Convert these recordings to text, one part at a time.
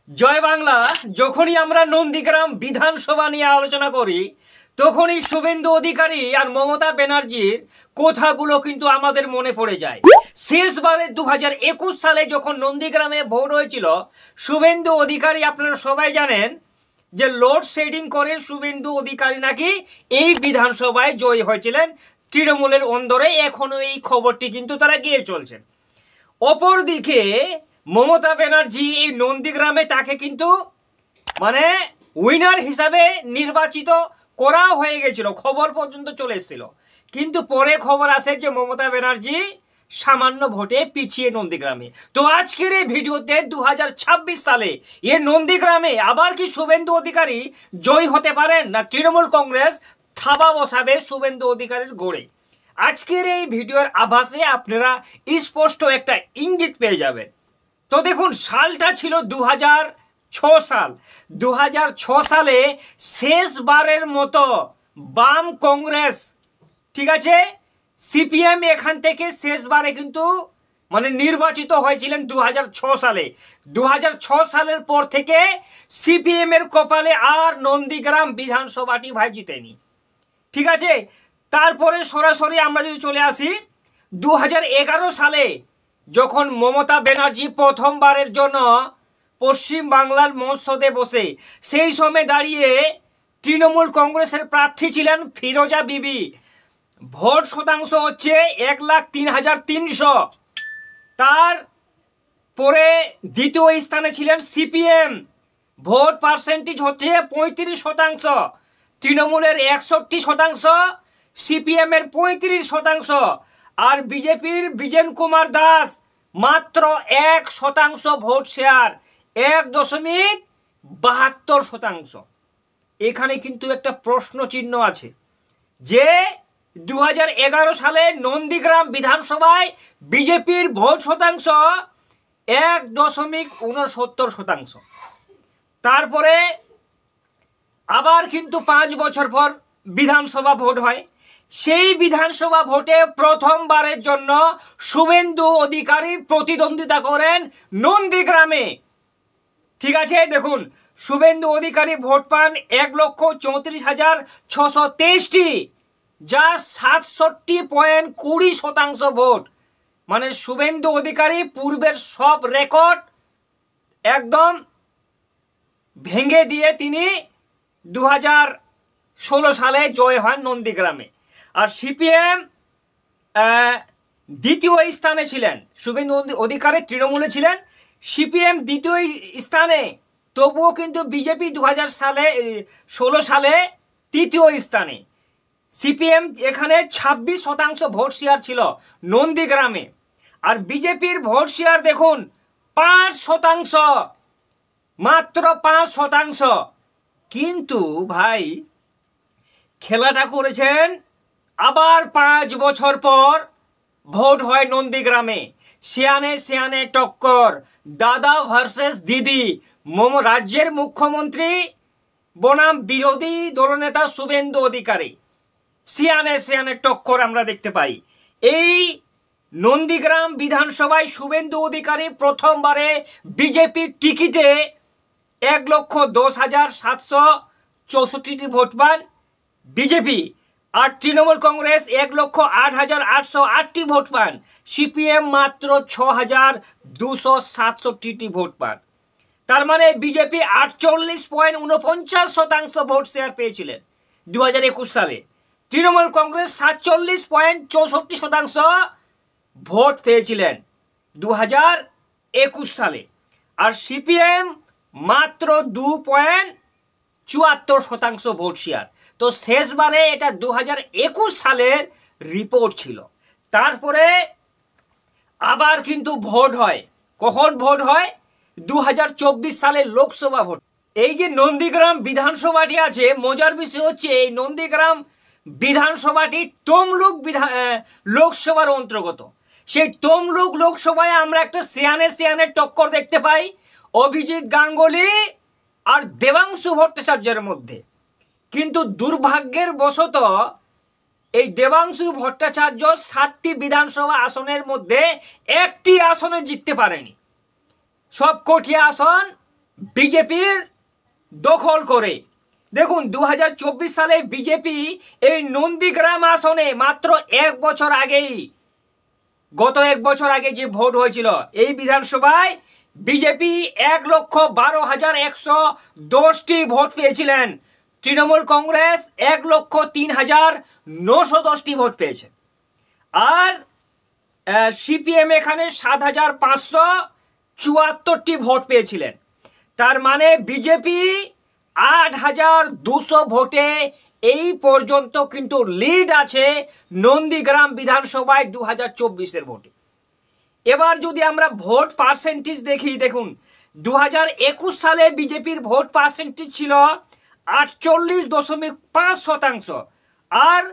জয় বাংলা। যখনই আমরা নন্দীগ্রাম বিধানসভা নিয়ে আলোচনা করি তখনই শুভেন্দু অধিকারী আর মমতা ব্যানার্জির কথাগুলো কিন্তু আমাদের মনে পড়ে যায়। শেষবারে 2021 সালে যখন নন্দীগ্রামে ভোট হয়েছিল, শুভেন্দু অধিকারী আপনারা সবাই জানেন যে লোডশেডিং করে শুভেন্দু অধিকারী নাকি এই বিধানসভায় জয়ী হয়েছিলেন তৃণমূলের অন্দরে। এখনো এই খবরটি কিন্তু তারা গিয়ে চলছেন। অপরদিকে মমতা ব্যানার্জি এই নন্দীগ্রামে তাকে কিন্তু উইনার হিসাবে নির্বাচিত করা হয়ে গেছিল, খবর পর্যন্ত চলে এসেছিল। কিন্তু পরে খবর আসে যে মমতা ব্যানার্জি সামান্য ভোটে পিছিয়ে নন্দীগ্রামে। তো আজকের এই ভিডিওতে 2026 সালে এ নন্দীগ্রামে আবার কি শুভেন্দু অধিকারী জয় হতে পারেন, না তৃণমূল কংগ্রেস থাবা বসাবে শুভেন্দু অধিকারীর গড়ে? আজকের এই ভিডিওর আভাসে আপনারা স্পষ্ট একটা ইঙ্গিত পেয়ে যাবেন। তো দেখুন, সালটা ছিল 2006 সাল। 2006 সালে শেষবারের মতো বাম কংগ্রেস, ঠিক আছে, সিপিএম এখান থেকে শেষবারে কিন্তু নির্বাচিত হয়েছিলেন 2006 সালে। 2006 সালের পর থেকে সিপিএম এর কপালে আর নন্দীগ্রাম বিধানসভাটি ভাই জিতেনি, ঠিক আছে। তারপরে সরাসরি আমরা যদি চলে আসি 2011 সালে, যখন মমতা ব্যানার্জি প্রথমবারের জন্য পশ্চিম বাংলার মসনদে বসে, সেই সময় দাঁড়িয়ে তৃণমূল কংগ্রেসের প্রার্থী ছিলেন ফিরোজা বিবি। ভোট শতাংশ হচ্ছে 1,03,300। তার পরে দ্বিতীয় স্থানে ছিলেন সিপিএম, ভোট পার্সেন্টেজ হচ্ছে 35%। তৃণমূলের 61%, সিপিএম এর 35%, আর বিজেপির বিজেন কুমার দাস মাত্র 1% ভোট শেয়ার, 1.72%। এখানে কিন্তু একটা প্রশ্ন চিহ্ন আছে যে 2011 সালে নন্দীগ্রাম বিধানসভায় বিজেপির ভোট শতাংশ 1.69%। তারপরে আবার কিন্তু 5 বছর পর বিধানসভা ভোট হয়। সেই বিধানসভা ভোটে প্রথমবারের জন্য শুভেন্দু অধিকারী প্রতিদ্বন্দ্বিতা করেন নন্দীগ্রামে, ঠিক আছে। দেখুন, শুভেন্দু অধিকারী ভোট পান 1,34,623টি, যা 67.20% ভোট। শুভেন্দু অধিকারী পূর্বের সব রেকর্ড একদম ভেঙে দিয়ে তিনি 2016 সালে জয় হন নন্দীগ্রামে। আর সিপিএম দ্বিতীয় স্থানে ছিলেন, শুভেন্দু অধিকারী তৃণমূলে ছিলেন, সিপিএম দ্বিতীয় স্থানে। তবুও কিন্তু বিজেপি 2016 সালে তৃতীয় স্থানে। সিপিএম এখানে 26% ভোট শেয়ার ছিল নন্দীগ্রামে, আর বিজেপির ভোট শেয়ার দেখুন 5%, মাত্র 5%। কিন্তু ভাই খেলাটা করেছেন আবার 5 বছর পর ভোট হয় নন্দীগ্রামে। সিয়ানে সিয়ানে টক্কর, দাদা ভার্সেস দিদি। রাজ্যের মুখ্যমন্ত্রী বনাম বিরোধী দলনেতা শুভেন্দু অধিকারী, সিয়ানে সিয়ানে টক্কর আমরা দেখতে পাই। এই নন্দীগ্রাম বিধানসভায় শুভেন্দু অধিকারী প্রথমবারে বিজেপির টিকিটে 1,10,764টি ভোট পান বিজেপি, আর তৃণমূল কংগ্রেস 1,08,808টি ভোট পান। সিপিএম মাত্র 6,267টি ভোট পান। তার বিজেপি 48.49% ভোট শেয়ার পেয়েছিলেন 2021 সালে। তৃণমূল কংগ্রেস 47.64% ভোট পেয়েছিলেন 2021 সালে, আর সিপিএম মাত্র 2.74% ভোট শেয়ার। তো শেষবারে এটা 2021 সালের রিপোর্ট ছিল। তারপরে আবার কিন্তু ভোট হয়। কখন ভোট হয়? 2024 সালের লোকসভা ভোট। এই যে নন্দীগ্রাম বিধানসভাটি আছে, মজার বিষয় হচ্ছে এই নন্দীগ্রাম বিধানসভাটি তমলুক লোকসভার অন্তর্গত। সেই তমলুক লোকসভায় আমরা একটা সিয়ানে সিয়ানে টক্কর দেখতে পাই অভিজিৎ গাঙ্গুলি আর দেবাংশু ভট্টাচার্যের মধ্যে। কিন্তু দুর্ভাগ্যের বশত এই দেবাংশু ভট্টাচার্য 7টি বিধানসভা আসনের মধ্যে একটি আসনে জিততে পারেনি। সব কটি আসন বিজেপির দখল করে। দেখুন 2024 সালে বিজেপি এই নন্দীগ্রাম আসনে মাত্র গত এক বছর আগে যে ভোট হয়েছিল এই বিধানসভায় বিজেপি 1,12,110টি ভোট পেয়েছিলেন। তৃণমূল কংগ্রেস 1,03,910টি ভোট পেয়েছে। আর সিপিএম এখানে 7,574টি ভোট পেয়েছিলেন। তার মানে বিজেপি 8,200 ভোটে এই পর্যন্ত কিন্তু লিড আছে নন্দীগ্রাম বিধানসভায় 2024-এর ভোটে। এবার যদি আমরা ভোট পার্সেন্টেজ দেখি, দেখুন 2021 সালে বিজেপির ভোট পার্সেন্টেজ ছিল 48.5%, আর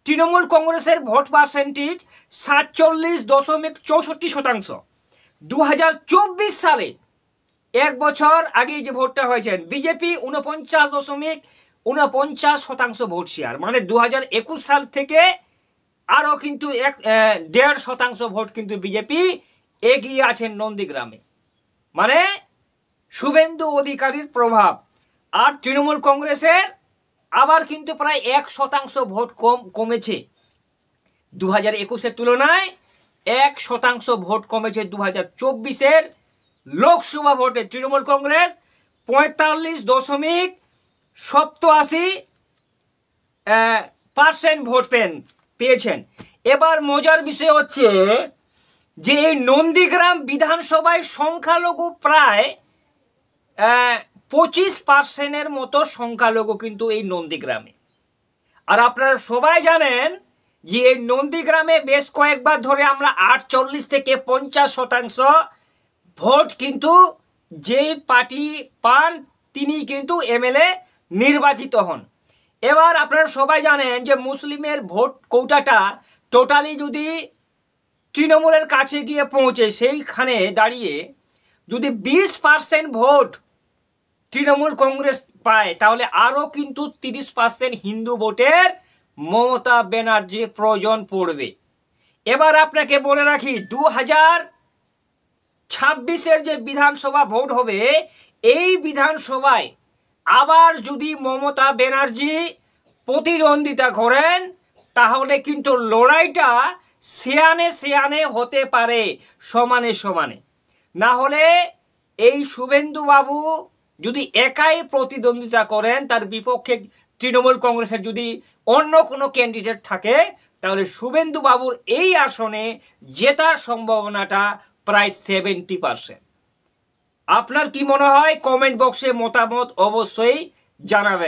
তৃণমূল কংগ্রেসের ভোট পার্সেন্টেজ 47.64%। 2024 সালে এক বছর আগে যে ভোটটা হয়েছে বিজেপি 49.49% ভোট শেয়ার, মানে 2021 সাল থেকে আরও কিন্তু 1.5% ভোট কিন্তু বিজেপি এগিয়ে আছেন নন্দীগ্রামে, মানে শুভেন্দু অধিকারীর প্রভাব। আর তৃণমূল কংগ্রেসের আবার কিন্তু প্রায় 1% ভোট কমেছে 2021-এর তুলনায়। 1% ভোট কমেছে 2024-এর লোকসভা ভোটে। তৃণমূল কংগ্রেস 45.87% ভোট পেয়েছেন। এবার মজার বিষয় হচ্ছে যে এই নন্দীগ্রাম বিধানসভায় সংখ্যালঘু প্রায় 25%-এর মতো সংখ্যালঘু কিন্তু এই নন্দীগ্রামে। আর আপনারা সবাই জানেন যে এই নন্দীগ্রামে বেশ কয়েকবার ধরে আমরা 48 থেকে 50% ভোট কিন্তু যেই পার্টি পান তিনি কিন্তু এমএলএ নির্বাচিত হন। এবার আপনারা সবাই জানেন যে মুসলিমের ভোট কোটাটা টোটালি যদি তৃণমূলের কাছে গিয়ে পৌঁছে, সেইখানে দাঁড়িয়ে যদি 20% ভোট তৃণমূল কংগ্রেস পায় তাহলে আরও কিন্তু 30% হিন্দু ভোটের মমতা ব্যানার্জির প্রয়োজন পড়বে। এবার আপনাকে বলে রাখি 2026-এর যে বিধানসভা ভোট হবে এই বিধানসভায় আবার যদি মমতা ব্যানার্জি প্রতিদ্বন্দ্বিতা করেন তাহলে কিন্তু লড়াইটা সেয়ানে হতে পারে, সমানে সমানে। না হলে এই শুভেন্দু বাবু যদি একাই প্রতিদ্বন্দ্বিতা করেন, তার বিপক্ষে তৃণমূল কংগ্রেসের যদি অন্য কোনো ক্যান্ডিডেট থাকে তাহলে শুভেন্দু বাবুর এই আসনে জেতার সম্ভাবনাটা প্রায় 70%। আপনার কি মনে হয়? কমেন্ট বক্সে মতামত অবশ্যই জানাবেন।